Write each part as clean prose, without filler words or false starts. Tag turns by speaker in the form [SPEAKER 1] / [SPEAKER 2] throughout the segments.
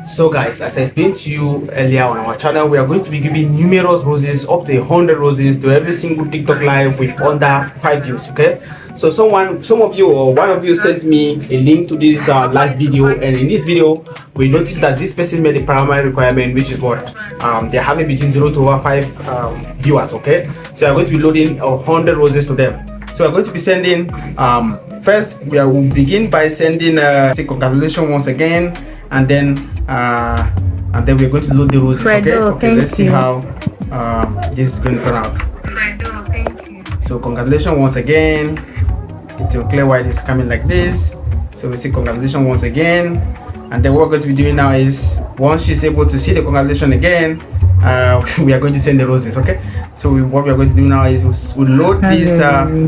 [SPEAKER 1] So guys, as I explained to you earlier on our channel, we are going to be giving numerous roses, up to 100 roses to every single TikTok live with under 5 views. Okay, so some of you or one of you sent me a link to this live video, and in this video we noticed that this person made a primary requirement, which is what they're having between 0 to over 5 viewers. Okay, so I'm going to be loading 100 roses to them. So we're going to be sending first we will begin by sending say congratulations once again, and then we're going to load the roses. Okay, let's see how this is going to turn out. So congratulations once again. It will clear why this is coming like this. So we see congratulations once again, and then what we're going to be doing now is once she's able to see the congratulations again, we are going to send the roses. Okay, so what we are going to do now is we'll load these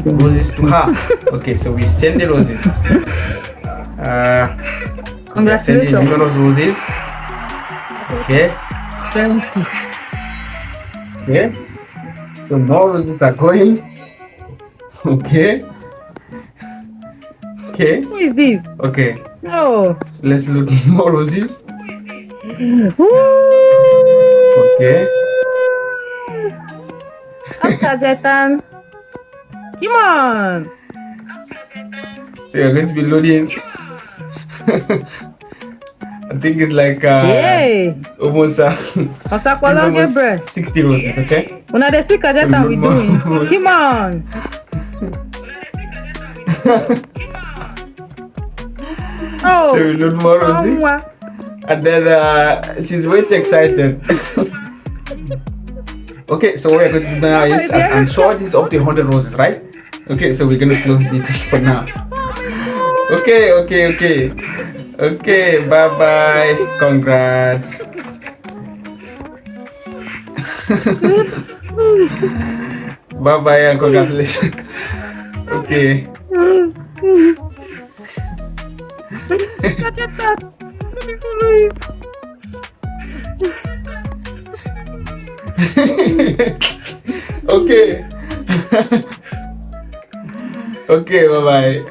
[SPEAKER 1] roses to her. Okay, so we send the roses.
[SPEAKER 2] Congratulations.
[SPEAKER 1] Numerous roses. Okay. Okay. So more roses are going. Okay. Okay.
[SPEAKER 2] Who is this?
[SPEAKER 1] Okay.
[SPEAKER 2] No.
[SPEAKER 1] So let's look at more roses.
[SPEAKER 2] Woo!
[SPEAKER 1] Okay.
[SPEAKER 2] After Jetan. Come on.
[SPEAKER 1] So you're going to be loading. I think it's like
[SPEAKER 2] Yay.
[SPEAKER 1] almost
[SPEAKER 2] Osakwala
[SPEAKER 1] 60 roses. Okay.
[SPEAKER 2] Una de see Jetan we doing. Come on. Oh.
[SPEAKER 1] So we load more roses. And then she's way too excited. Okay, so what we're going to do now is I'm sure this is up to 100 roses, right? Okay, so we're going to close this for now. Okay, bye bye. Congrats. Bye bye and congratulations. Okay. Okay. Okay, bye bye.